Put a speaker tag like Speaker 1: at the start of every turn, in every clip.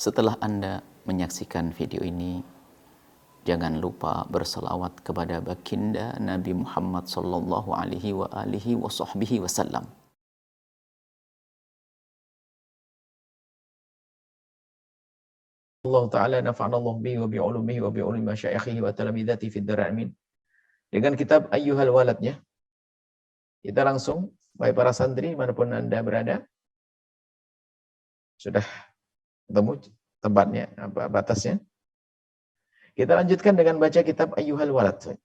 Speaker 1: Setelah Anda menyaksikan video ini, jangan lupa berselawat kepada baginda Nabi Muhammad sallallahu alaihi wasallam.
Speaker 2: Allah Ta'ala nafa'ana Allah bihi wa bi'ulumihi wa bi'ulumi masyayikhihi wa talamidati fid dar amin. Dengan kitab Ayyuhal Waladnya, kita langsung, baik para santri, manapun Anda berada, sudah ketemu tempatnya, batasnya. Kita lanjutkan dengan baca kitab Ayyuhal Walad.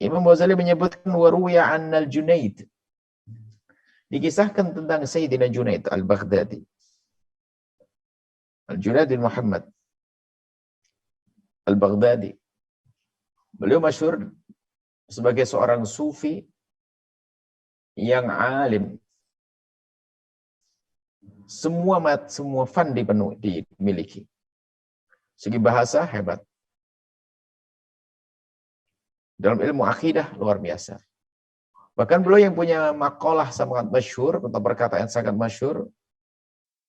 Speaker 2: Imam Ghazali menyebutkan waruya annal Junaid. Dikisahkan tentang Sayyidina Junaid al-Baghdadi. Al-Junaid bin Muhammad al-Baghdadi. Beliau masyhur sebagai seorang sufi yang alim. Semua fan dimiliki. Segi bahasa hebat. Dalam ilmu akidah luar biasa. Bahkan beliau yang punya makalah sangat masyhur, atau perkataan sangat masyhur,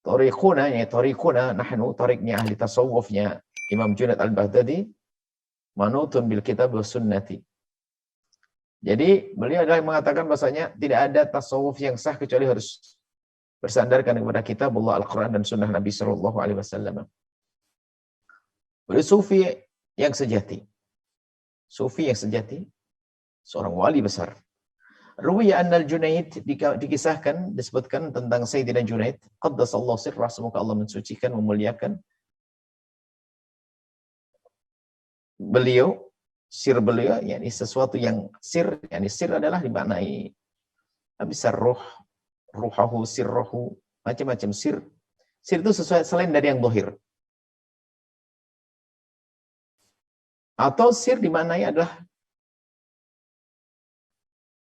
Speaker 2: Tariquna nahnu, tariknya ahli tasawufnya Imam Junaid al-Baghdadi, manutun bil kitab wa sunnati. Jadi beliau adalah yang mengatakan bahasanya tidak ada tasawuf yang sah kecuali harus bersandarkan kepada kitab Allah, Al-Quran dan sunnah Nabi Sallallahu Alaihi Wasallam. Beliau sufi yang sejati. Sufi yang sejati, seorang wali besar. Ruwiya annal Junaid, dikisahkan, disebutkan tentang Sayyidina Junaid, qaddasallahu sirrah, semoga Allah mensucikan, memuliakan beliau, sir beliau, yakni sesuatu yang sir, yakni sir adalah dimaknai bisa roh, ruhahu, sirrohu, macam-macam sir. Sir itu sesuai selain dari yang zahir. Atau sir dimaknai adalah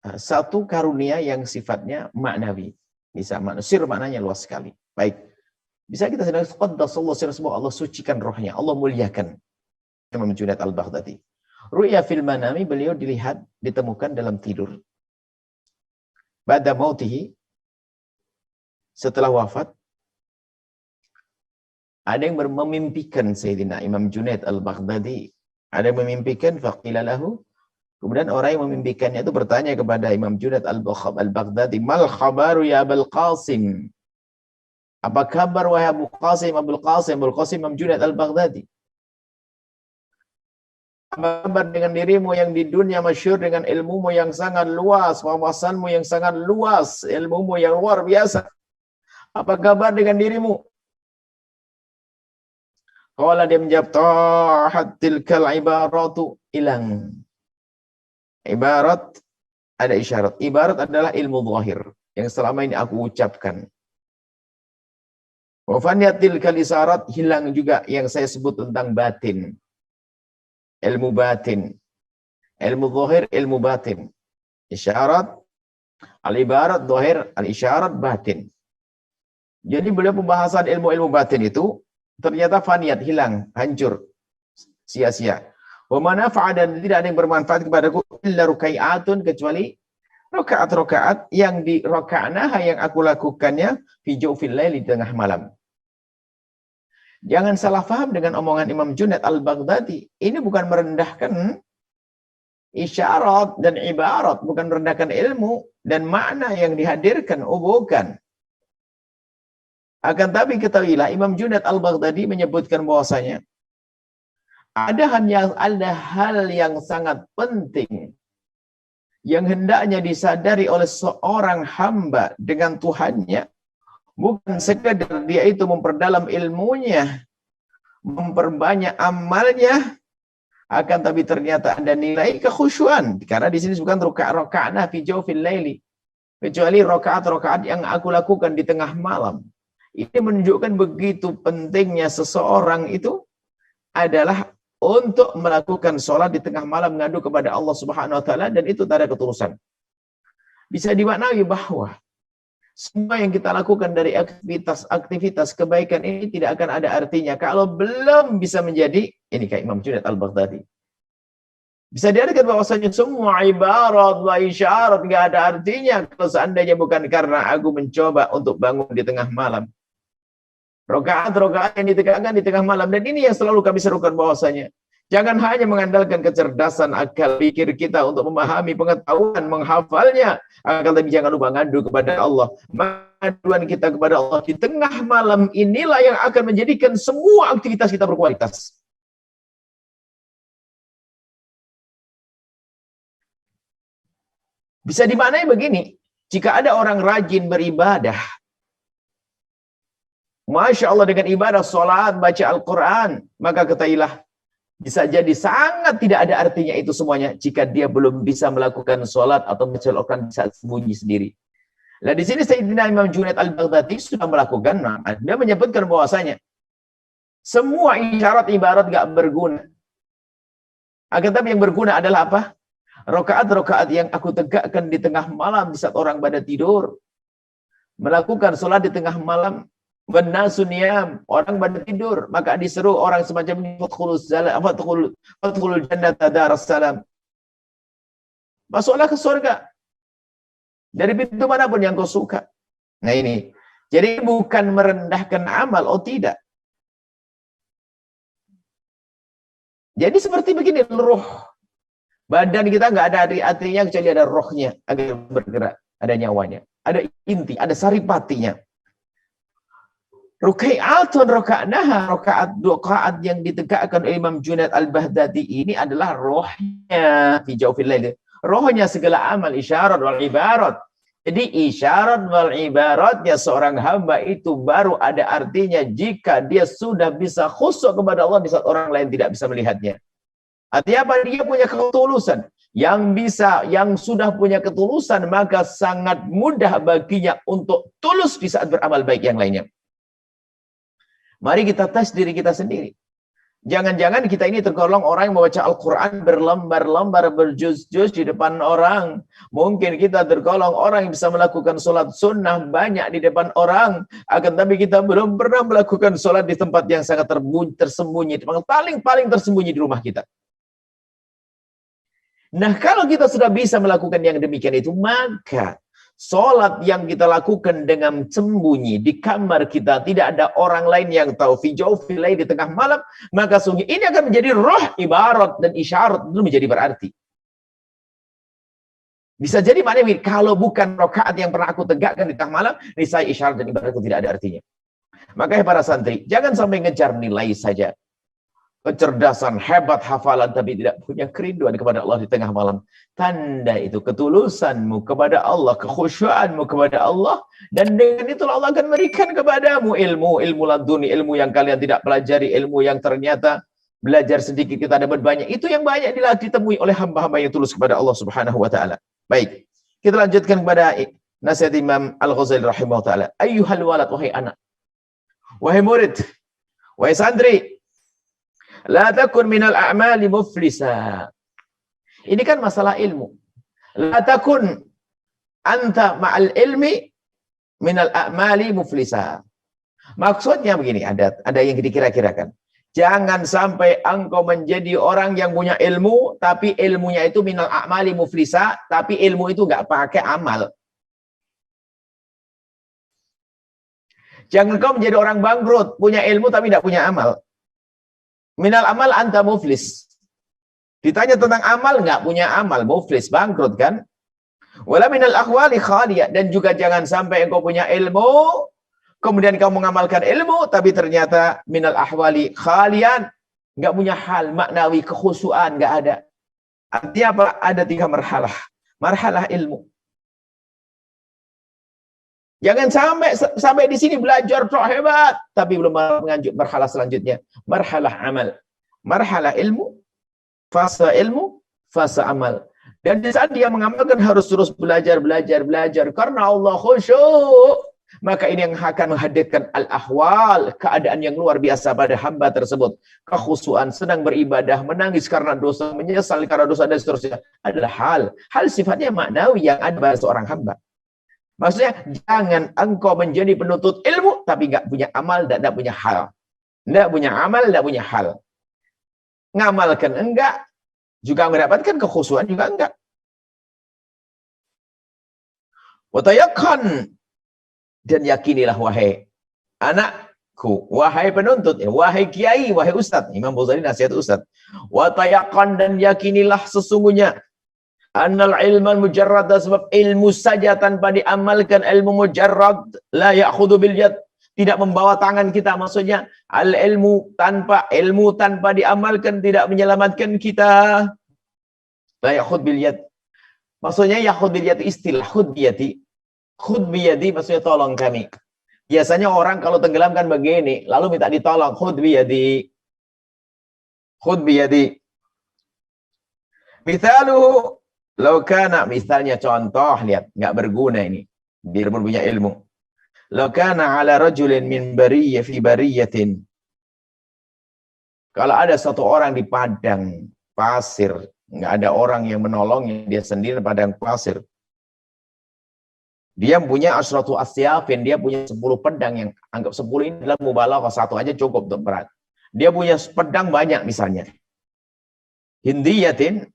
Speaker 2: satu karunia yang sifatnya maknawi. Bisa sir maknanya luas sekali. Baik. Bisa kita sedang qaddasallahu sirra, semoga Allah sucikan rohnya, Allah muliakan Imam Junaid al-Baghdadi. Ru'ya fil manami, beliau dilihat, ditemukan dalam tidur. Ba'da mautihi, setelah wafat, ada yang memimpikan Sayyidina Imam Junaid al-Baghdadi. Ada yang memimpikan, faqila lahu. Kemudian orang yang memimpikannya itu bertanya kepada Imam Junaid al-Baghdadi, mal khabaru ya Abul Qasim? Apa kabar wahai Abu Qasim, Abul Qasim Imam Junaid al-Baghdadi? Apa kabar dengan dirimu yang di dunia masyhur dengan ilmumu yang sangat luas, wawasanmu yang sangat luas, ilmumu yang luar biasa? Apa kabar dengan dirimu? Qala, dia menjawab, tahat tilkal ibaratu, hilang. Ibarat, ada isyarat. Ibarat adalah ilmu zahir yang selama ini aku ucapkan. Wa faniyat tilkal isyarat, hilang juga yang saya sebut tentang batin. Ilmu batin. Ilmu zahir, ilmu batin. Isyarat, al-ibarat zahir, al-isyarat batin. Jadi beliau pembahasan ilmu-ilmu batin itu ternyata faniyat, hilang, hancur, sia-sia. Wa manafa'a, dan tidak ada yang bermanfaat kepadaku illa rukai'atun, kecuali rakaat-rakaat yang di raka'naha, yang aku lakukannya fi jawfil lail, di tengah malam. Jangan salah faham dengan omongan Imam Junaid al-Baghdadi. Ini bukan merendahkan isyarat dan ibarat, bukan merendahkan ilmu dan makna yang dihadirkan, bukan. Akan tapi ketahuilah, Imam Junaid al-Baghdadi menyebutkan bahwasanya ada hal yang sangat penting yang hendaknya disadari oleh seorang hamba dengan Tuhannya, bukan sekadar dia itu memperdalam ilmunya, memperbanyak amalnya, akan tapi ternyata ada nilai kekhusyuan. Karena di sini bukan rakaat fi jawfil laili, kecuali rakaat-rakaat yang aku lakukan di tengah malam. Ini menunjukkan begitu pentingnya seseorang itu adalah untuk melakukan sholat di tengah malam, mengadu kepada Allah Subhanahu wa taala, dan itu tak ada ketulusan. Bisa dimaknai bahwa semua yang kita lakukan dari aktivitas kebaikan ini tidak akan ada artinya kalau belum bisa menjadi ini kayak Imam Junaid al-Baghdadi. Bisa diartikan bahwasanya semua ibarat wa isyarat nggak ada artinya kalau seandainya bukan karena aku mencoba untuk bangun di tengah malam, Rakaat-rakaat yang ditegakkan di tengah malam. Dan ini yang selalu kami serukan bahwasanya jangan hanya mengandalkan kecerdasan akal pikir kita untuk memahami pengetahuan, menghafalnya. Akan tapi jangan lupa ngadu kepada Allah. Pengaduan kita kepada Allah di tengah malam inilah yang akan menjadikan semua aktivitas kita berkualitas. Bisa dimaknai begini, jika ada orang rajin beribadah, Masya Allah dengan ibadah, sholat, baca Al-Quran, maka ketahuilah, bisa jadi sangat tidak ada artinya itu semuanya jika dia belum bisa melakukan sholat atau baca Al-Quran di saat sembunyi sendiri. Nah di sini Sayyidina Imam Junaid Al-Baghdadi sudah melakukan, dia menyebutkan bahwasanya semua isyarat ibarat gak berguna. Akan tapi yang berguna adalah apa? Rakaat-rakaat yang aku tegakkan di tengah malam di saat orang pada tidur. Melakukan sholat di tengah malam. Wannasu niyam, orang pada tidur. Maka diseru orang semacam ini, Fadkhulul jannata darassalam. Masuklah ke surga. Dari pintu manapun yang kau suka. Nah ini. Jadi bukan merendahkan amal. Oh tidak. Jadi seperti begini, roh. Badan kita nggak ada artinya kecuali ada rohnya agar bergerak, ada nyawanya, ada inti, ada saripatinya. Rukai'atun roka'naha, rakaat yang ditegakkan oleh Imam Junaid Al-Baghdadi ini adalah rohnya fi jawfil lail. Rohnya segala amal, isyarat wal ibarat. Jadi isyarat wal ibaratnya seorang hamba itu baru ada artinya jika dia sudah bisa khusyuk kepada Allah di saat orang lain tidak bisa melihatnya. Artinya apa? Dia punya ketulusan. Yang sudah punya ketulusan, maka sangat mudah baginya untuk tulus di saat beramal baik yang lainnya. Mari kita tes diri kita sendiri. Jangan-jangan kita ini tergolong orang yang membaca Al-Quran berlembar-lembar, berjuz-juz di depan orang. Mungkin kita tergolong orang yang bisa melakukan sholat sunnah banyak di depan orang. Akan tapi kita belum pernah melakukan sholat di tempat yang sangat tersembunyi. Paling tersembunyi di rumah kita. Nah, kalau kita sudah bisa melakukan yang demikian itu, maka sholat yang kita lakukan dengan sembunyi di kamar kita, tidak ada orang lain yang tahu, fi jawfil lail di tengah malam, maka sungguh ini akan menjadi roh ibarat dan isyarat itu menjadi berarti. Bisa jadi mana kalau bukan rakaat yang pernah aku tegakkan di tengah malam, niscaya isyarat dan ibarat itu tidak ada artinya. Makanya para santri, jangan sampai ngejar nilai saja. Kecerdasan, hebat, hafalan, tapi tidak punya kerinduan kepada Allah di tengah malam. Tanda itu ketulusanmu kepada Allah, kekhusyuanmu kepada Allah, dan dengan itulah Allah akan memberikan kepadamu ilmu laduni, ilmu yang kalian tidak pelajari, ilmu yang ternyata belajar sedikit kita dapat banyak. Itu yang banyak ditemui oleh hamba-hamba yang tulus kepada Allah Subhanahu wa taala. Baik, kita lanjutkan kepada nasihat Imam Al-Ghazali rahimahullah taala. Ayyuhal walad, wahai anak, wahai murid, wahai santri, la takun minal a'mali muflisa. Ini kan masalah ilmu. La takun anta ma'al ilmi minal a'mali muflisa. Maksudnya begini, ada yang dikira-kirakan. Jangan sampai engkau menjadi orang yang punya ilmu, tapi ilmunya itu minal a'mali muflisa, tapi ilmu itu nggak pakai amal. Jangan kau menjadi orang bangkrut, punya ilmu tapi tidak punya amal. Minal amal anta muflis. Ditanya tentang amal, nggak punya amal, muflis, bangkrut kan? Wala minal akhwali khaliyah. Dan juga jangan sampai engkau punya ilmu, kemudian kau mengamalkan ilmu, tapi ternyata minal ahwali khalian, nggak punya hal maknawi, kekhusyuan, nggak ada. Artinya apa? Ada 3 marhalah. Marhalah ilmu. Jangan sampai di sini belajar sok hebat, tapi belum menganjur marhalah selanjutnya. Marhalah amal. Marhalah ilmu, fase amal. Dan di saat dia mengamalkan harus terus belajar. Karena Allah khusyuk. Maka ini yang akan menghadirkan al-ahwal, keadaan yang luar biasa pada hamba tersebut. Kekhusyuan, senang beribadah, menangis karena dosa, menyesal karena dosa, dan seterusnya. Adalah hal sifatnya maknawi yang ada pada seorang hamba. Maksudnya, jangan engkau menjadi penuntut ilmu, tapi nggak punya amal dan nggak punya hal. Nggak punya amal, nggak punya hal. Ngamalkan enggak, juga mendapatkan kekhusyuan juga enggak. Watayakkan, dan yakinilah wahai anak, wahai penuntut, wahai kiai, wahai ustaz. Imam Ghazali nasihat ustaz. Wa tayaqan, dan yakinilah sesungguhnya annal ilman mujarrad, sebab ilmu saja tanpa diamalkan, ilmu mujarrad la ya'khudhu bil yad, tidak membawa tangan kita. Maksudnya al ilmu tanpa diamalkan tidak menyelamatkan kita. La ya'khudh bil yad. Maksudnya ya'khudh bil yad istilah khudh biyadi. Khudh biyadi maksudnya tolong kami. Biasanya orang kalau tenggelam kan begini, lalu minta ditolong. Khudh biyadi. Khudh biyadi. Mithaluhu law kana, misalnya contoh, lihat, nggak berguna ini. Biarpun punya ilmu. Law kana ala rajulin min bariyah fi bariyatin. Kalau ada satu orang di padang pasir, nggak ada orang yang menolongnya, dia sendiri di padang pasir. Dia punya asyratu asyafin, dia punya 10 pedang, yang anggap 10 ini adalah mubalaghah, satu aja cukup untuk berat. Dia punya pedang banyak misalnya. Hindiyatin,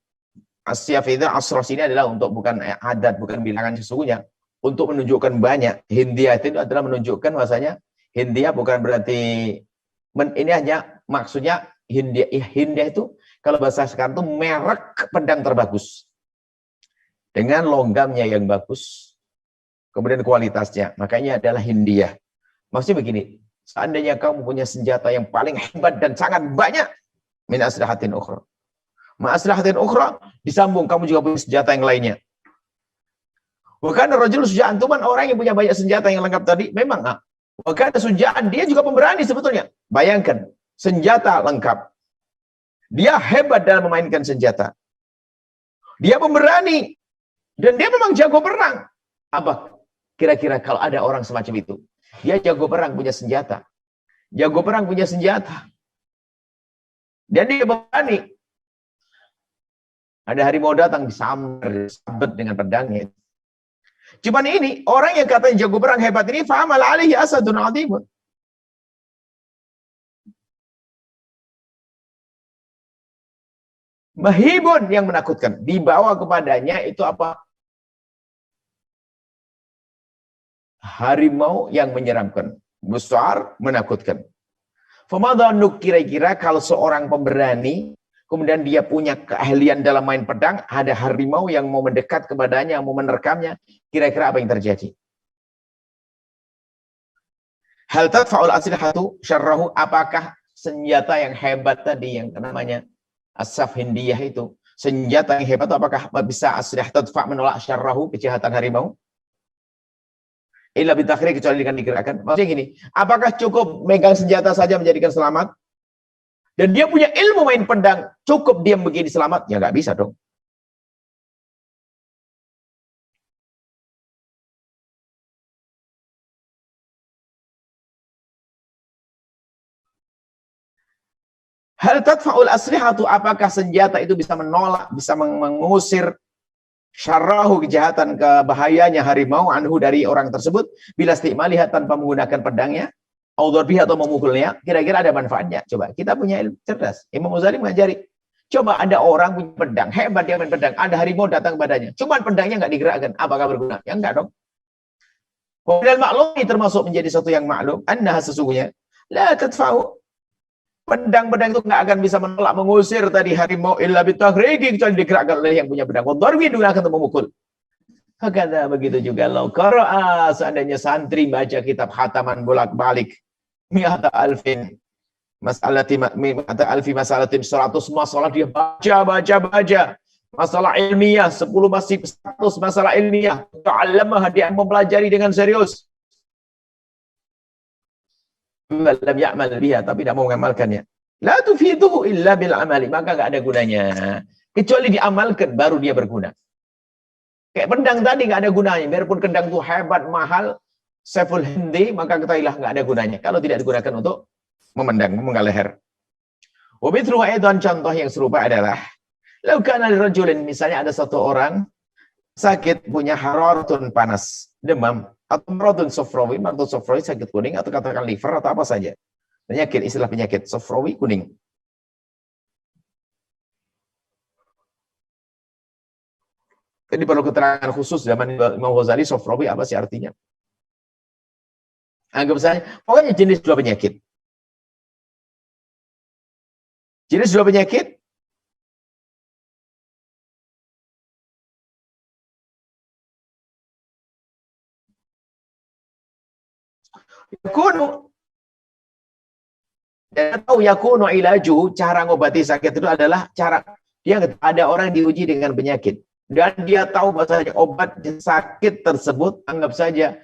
Speaker 2: asyaf itu asros ini adalah untuk bukan adat, bukan bilangan sesungguhnya, untuk menunjukkan banyak. Hindiyatin itu adalah menunjukkan bahasanya Hindia bukan berarti ini hanya maksudnya Hindia itu kalau bahasa sekarang itu merek pedang terbagus. Dengan loggamnya yang bagus. Kemudian kualitasnya, makanya adalah Hindia. Maksudnya begini, seandainya kamu punya senjata yang paling hebat dan sangat banyak, min aslihatin ukhra. Ma aslihatin ukhra, disambung, kamu juga punya senjata yang lainnya. Bukan rajul sujaan, cuman orang yang punya banyak senjata yang lengkap tadi, memang bukan sujaan, dia juga pemberani sebetulnya. Bayangkan, senjata lengkap. Dia hebat dalam memainkan senjata. Dia pemberani. Dan dia memang jago perang. Apa? Kira-kira kalau ada orang semacam itu, dia jago perang, punya senjata. Jago perang, punya senjata. Dan dia berani. Ada harimau datang, disambar, disabet dengan pedangnya. Cuman ini, orang yang katanya jago perang hebat ini, fa'amal alaihi asadun adhimun. Mahibun, yang menakutkan. Dibawa kepadanya itu apa? Harimau yang menyeramkan, besar, menakutkan. Famadhanuk, kira-kira kalau seorang pemberani, kemudian dia punya keahlian dalam main pedang, ada harimau yang mau mendekat kepadanya, yang mau menerkamnya, kira-kira apa yang terjadi? Hal tadfa'ul aslihatu syarrahu, apakah senjata yang hebat tadi yang namanya asaf hindiyah itu, senjata yang hebat itu apakah bisa aslih tadfa' menolak syarrahu, kejahatan harimau? Illa bitakhri, kecuali dengan digerakkan. Maksudnya gini, apakah cukup megang senjata saja menjadikan selamat? Dan dia punya ilmu main pedang, cukup diam begini selamat? Ya nggak bisa dong. Hal tadfa'ul aslihatu, apakah senjata itu bisa menolak, bisa mengusir syarrahu, kejahatan, kebahayanya harimau, anhu, dari orang tersebut, bila istimaliha, tanpa menggunakan pedangnya, audharbiha, atau memukulnya, kira-kira ada manfaatnya? Coba, kita punya ilmu cerdas. Imam Ghazali mengajari. Coba ada orang punya pedang, hebat dia main pedang, ada harimau datang padanya, cuman pedangnya nggak digerakkan, apakah berguna? Ya enggak dong. Kemudian maklum, ini termasuk menjadi satu yang maklum, annaha, sesungguhnya, la tadfa'u, pedang-pedang itu nggak akan bisa menolak, mengusir tadi harimau, illa bitaghrigi, kecuali digerakkan oleh yang punya pedang. Wadharbi, digunakan untuk memukul. Hakadha, begitu juga lau qara'a, seandainya santri baca kitab khataman bolak-balik, mi'ata alfin masalatin 100 masalah dia baca masalah ilmiah, 10 masih 100 masalah ilmiah, ta'allamah, dia mempelajari dengan serius, lam ya'mal biha, tapi tidak mau mengamalkannya, la tufiduhu illa bil amali, maka enggak ada gunanya kecuali diamalkan, baru dia berguna. Kayak pedang tadi enggak ada gunanya, biarpun pedang itu hebat, mahal, Saiful Hindi, maka ketahuilah enggak ada gunanya kalau tidak digunakan untuk memendang, memenggal leher. Wa mithlu aidan, contoh yang serupa adalah law kana lirajulin, misalnya ada satu orang sakit, punya hararatun, panas, demam, atau maradun sofrawi, maradun sofrawi sakit kuning, atau katakan liver atau apa saja. Penyakit, istilah penyakit sofrawi, kuning. Jadi perlu keterangan khusus zaman Imam Ghazali, sofrawi apa sih artinya? Anggap saja, pokoknya jenis dua penyakit. Jenis dua penyakit, yakunu, dan tahu yakunu ilaju, cara ngobati sakit itu adalah cara, dia ada orang diuji dengan penyakit. Dan dia tahu bahwasanya obat sakit tersebut, anggap saja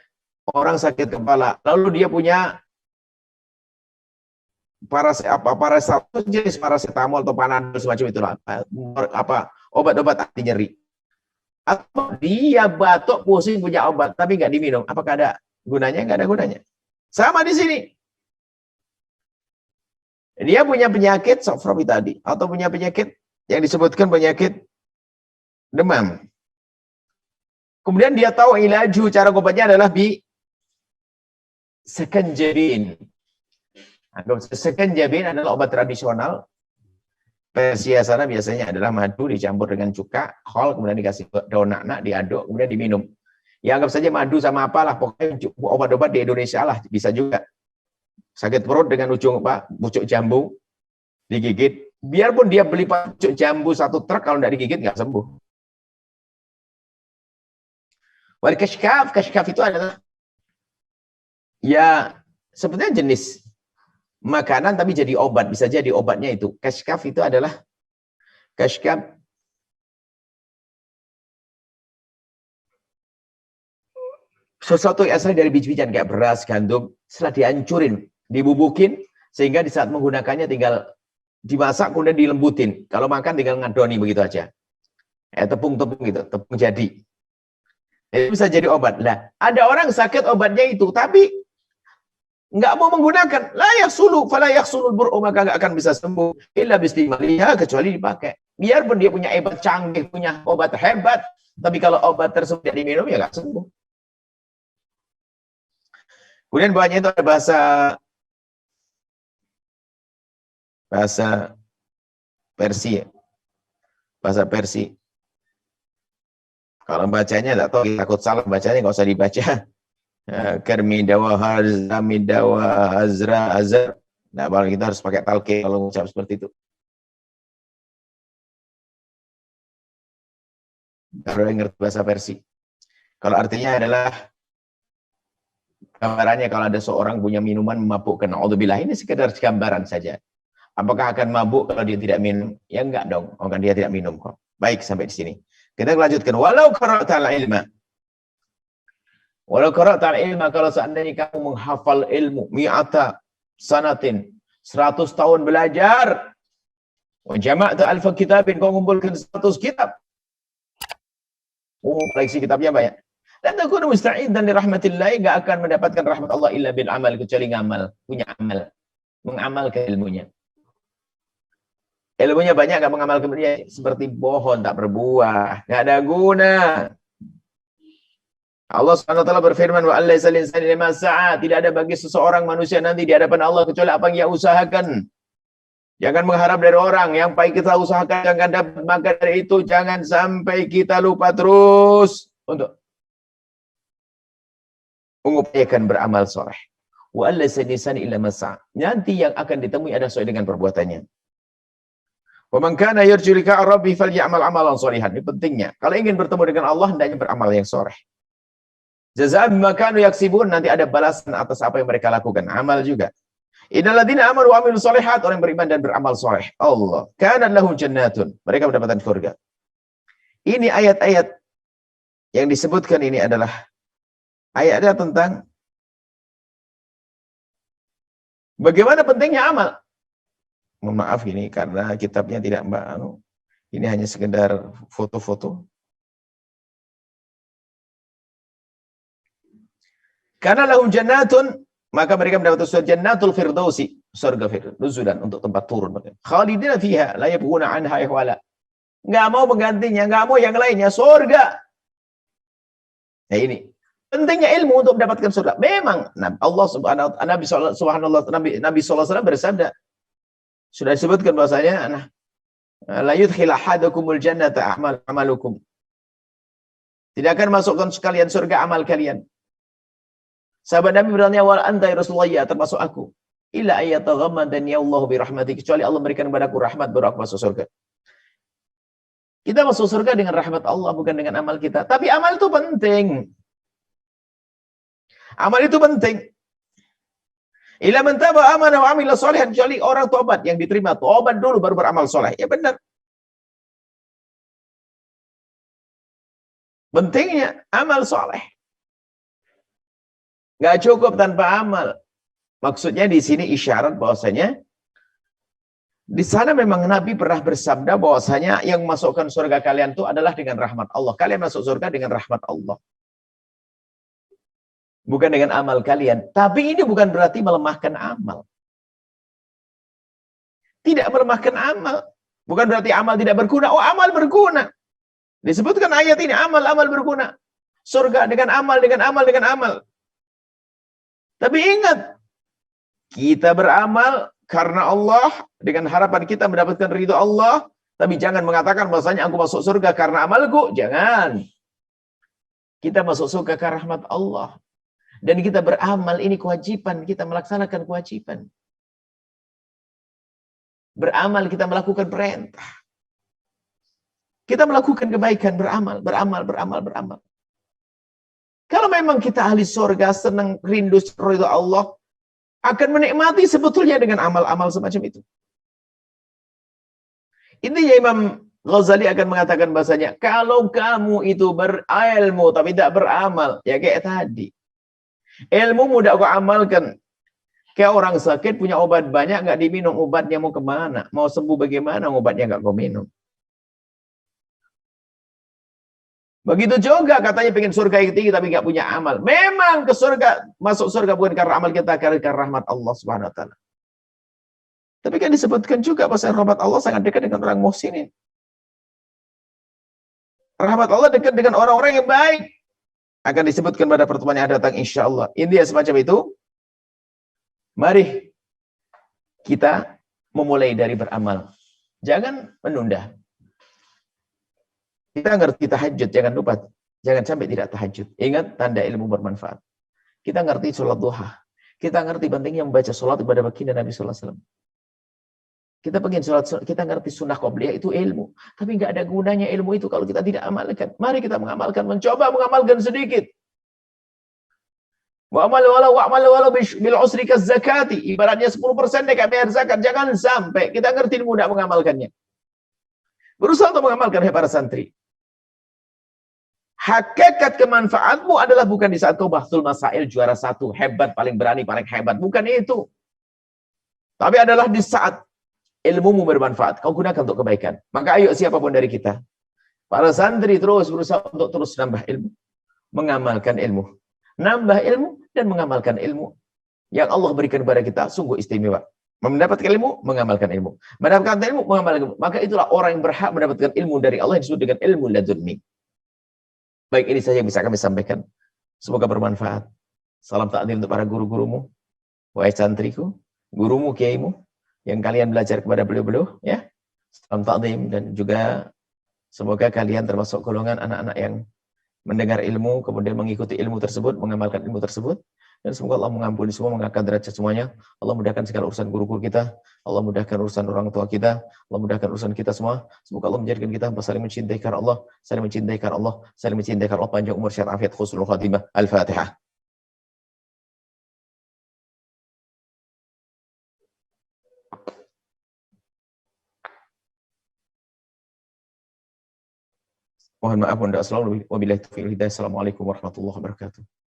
Speaker 2: orang sakit kepala, lalu dia punya jenis paracetamol atau panadol semacam itulah, obat-obat anti nyeri. Atau dia batuk pusing punya obat tapi nggak diminum, apakah ada gunanya? Nggak ada gunanya. Sama di sini, dia punya penyakit sofromi tadi, atau punya penyakit yang disebutkan penyakit demam. Kemudian dia tahu ilaju, cara obatnya adalah sekenjebin. Sekenjebin adalah obat tradisional. Persia sana biasanya adalah madu dicampur dengan cuka, kol, kemudian dikasih daun na'na, diaduk, kemudian diminum. Ya anggap saja madu sama apalah, pokoknya obat-obat di Indonesia lah, bisa juga. Sakit perut dengan pucuk jambu, digigit. Biarpun dia beli pucuk jambu 1 truk, kalau tidak digigit nggak sembuh. Wal kashkaf itu adalah ya sebetulnya jenis makanan tapi jadi obat, bisa jadi obatnya itu. Kashkaf itu adalah sesuatu yang asal dari biji-bijian kayak beras, gandum, setelah dihancurin, dibubukin, sehingga di saat menggunakannya tinggal dimasak kemudian dilembutin. Kalau makan tinggal ngadoni begitu aja. Tepung-tepung gitu, tepung jadi. Itu bisa jadi obat. Nah, ada orang sakit obatnya itu, tapi nggak mau menggunakan. Layak sulu, falayak sulul bur'u, maka nggak akan bisa sembuh. Illa bistimaliha, kecuali dipakai. Biarpun dia punya obat canggih, punya obat hebat, tapi kalau obat tersebut tidak diminum, ya nggak sembuh. Kemudian bawahnya itu ada bahasa Persia. Bahasa Persia. Kalau bacanya tidak tahu, takut salah bacanya, nggak usah dibaca. Kermidawa hazra midawa hazra azar. Nah, baru kita harus pakai talqin kalau mengucap seperti itu. Baru yang ngerti bahasa Persia. Kalau artinya adalah gambarannya kalau ada seorang punya minuman memabukkan, naudzubillah, ini sekedar gambaran saja. Apakah akan mabuk kalau dia tidak minum? Ya enggak dong, kan dia tidak minum kok. Baik, sampai di sini. Kita lanjutkan. Walau qara'tal ilma. Walau qara'tal ilma, kalau seandainya kamu menghafal ilmu, mi'ata sanatin, 100 tahun belajar. Wa jama'ta alfa kitabin, kau mengumpulkan 100 kitab. Koleksi kitabnya banyak. Dan takunu musta'idan li rahmatillah, enggak akan mendapatkan rahmat Allah illa bil amal, kecuali ngamal, punya amal, mengamalkan ilmunya. Ilmunya banyak, enggak mengamalkan dia seperti pohon tak berbuah, enggak ada guna. Allah SWT berfirman, wa allaisa linsani lima sa'a, tidak ada bagi seseorang manusia nanti di hadapan Allah kecuali apa yang ia usahakan. Jangan mengharap dari orang, yang baik kita usahakan jangan dapat, maka dari itu jangan sampai kita lupa terus untuk mengupayakan beramal soleh. Wa allaisa linsani illa ma sa'a, nanti yang akan ditemui ada sesuai dengan perbuatannya. Wa man kana yarju liqa'a rabbih falyamal amalan sholihan. Ini pentingnya. Kalau ingin bertemu dengan Allah, hendaknya beramal yang soleh. Jazaa bima kanu yaksibun, nanti ada balasan atas apa yang mereka lakukan. Amal juga. Innal ladzina amanu wa amilus sholihat, orang yang beriman dan beramal soleh. Allah, kana lahum jannatun, mereka mendapatkan surga. Ini ayat-ayat yang disebutkan ini adalah ayat-ayat tentang bagaimana pentingnya amal. Mohon maaf ini karena kitabnya tidak ini hanya sekedar foto-foto. Karena lahum jannatun, maka mereka mendapat surga, jannatul firdausi, surga firdaus, nuzulan, untuk tempat turun. Khalidina fiha, la yabghuna anha ihwala. Enggak mau menggantinya, enggak mau yang lainnya, surga. Nah ini pentingnya ilmu untuk mendapatkan surga. Memang Allah Subhanahu wa taala, Nabi sallallahu alaihi wasallam bersabda, sudah disebutkan bahwasanya la yudkhil ahadakumul jannata amalukum. Tidak akan masukkan sekalian surga amal kalian. Sahabat Nabi bertanya, "Wal anta ya Rasulullah?" Ya, termasuk aku. Illa ayyataghammadani Allah bi rahmati, kecuali Allah memberikan kepadaku rahmat baru aku masuk surga. Kita masuk surga dengan rahmat Allah, bukan dengan amal kita. Tapi amal itu penting. Amal itu penting. Ila man taba amana wa amila sholihan, kecuali orang tobat yang diterima. Tobat dulu baru beramal soleh. Ya benar. Pentingnya amal soleh. Gak cukup tanpa amal. Maksudnya di sini isyarat bahwasanya di sana memang Nabi pernah bersabda bahwasanya yang masukkan surga kalian itu adalah dengan rahmat Allah. Kalian masuk surga dengan rahmat Allah. Bukan dengan amal kalian. Tapi ini bukan berarti melemahkan amal. Tidak melemahkan amal. Bukan berarti amal tidak berguna. Oh, amal berguna. Disebutkan ayat ini, amal berguna. Surga dengan amal, dengan amal, dengan amal. Tapi ingat, kita beramal karena Allah, dengan harapan kita mendapatkan ridho Allah. Tapi jangan mengatakan bahwasanya aku masuk surga karena amalku. Jangan. Kita masuk surga karena rahmat Allah. Dan kita beramal, ini kewajiban. Kita melaksanakan kewajiban. Beramal, kita melakukan perintah. Kita melakukan kebaikan, beramal. Kalau memang kita ahli surga, senang, rindu ridho Allah, akan menikmati sebetulnya dengan amal-amal semacam itu. Intinya Imam Ghazali akan mengatakan bahasanya, kalau kamu itu berilmu tapi tidak beramal, ya kayak tadi. Ilmu mudah kau amalkan. Kayak orang sakit punya obat banyak, nggak diminum obatnya mau kemana? Mau sembuh bagaimana obatnya nggak kau minum? Begitu juga katanya pengen surga yang tinggi tapi nggak punya amal. Memang ke surga, masuk surga bukan karena amal kita, karena rahmat Allah Subhanahu wa taala. Tapi kan disebutkan juga bahwa rahmat Allah sangat dekat dengan orang muhsinin. Rahmat Allah dekat dengan orang-orang yang baik. Akan disebutkan pada pertemuan yang datang insyaallah. Intinya semacam itu. Mari kita memulai dari beramal. Jangan menunda. Kita ngerti tahajud, jangan lupa. Jangan sampai tidak tahajud. Ingat, tanda ilmu bermanfaat. Kita ngerti sholat duha. Kita ngerti pentingnya membaca sholat kepada baginda Nabi sallallahu alaihi wasallam. Kita pengen sholat, kita ngerti sunnah qobliyah itu ilmu. Tapi nggak ada gunanya ilmu itu kalau kita tidak amalkan. Mari kita mengamalkan, mencoba mengamalkan sedikit. Wa'amal walau bil usri zakati. Ibaratnya 10% dekat bayar zakat. Jangan sampai kita ngerti ilmu tidak mengamalkannya. Berusaha untuk mengamalkan, hai para santri. Hakikat kemanfaatmu adalah bukan di saat kau bahsul masail juara 1, hebat, paling berani, paling hebat. Bukan itu. Tapi adalah di saat ilmumu bermanfaat. Kau gunakan untuk kebaikan. Maka ayo siapapun dari kita. Para santri terus berusaha untuk terus nambah ilmu. Mengamalkan ilmu. Nambah ilmu dan mengamalkan ilmu. Yang Allah berikan kepada kita sungguh istimewa. Mendapatkan ilmu, mengamalkan ilmu. Mendapatkan ilmu, mengamalkan ilmu. Maka itulah orang yang berhak mendapatkan ilmu dari Allah yang disebut dengan ilmu ladunni. Baik, ini saja yang bisa kami sampaikan. Semoga bermanfaat. Salam takdim untuk para guru-gurumu. Wahai santriku, gurumu, kiaimu, yang kalian belajar kepada beliau-beliau. Ya. Salam takdim dan juga semoga kalian termasuk golongan anak-anak yang mendengar ilmu, kemudian mengikuti ilmu tersebut, mengamalkan ilmu tersebut. Dan semoga Allah mengampuni semua, mengangkat derajat semuanya. Allah mudahkan segala urusan guru-guru kita. Allah mudahkan urusan orang tua kita. Allah mudahkan urusan kita semua. Semoga Allah menjadikan kita saling mencintai karena Allah, saling mencintai karena Allah, saling mencintai karena Allah, panjang umur, sehat afiat, husnul khatimah. Al-Fatihah. Mohon maaf, wabillahi taufiq wal hidayah. Assalamualaikum warahmatullahi wabarakatuh.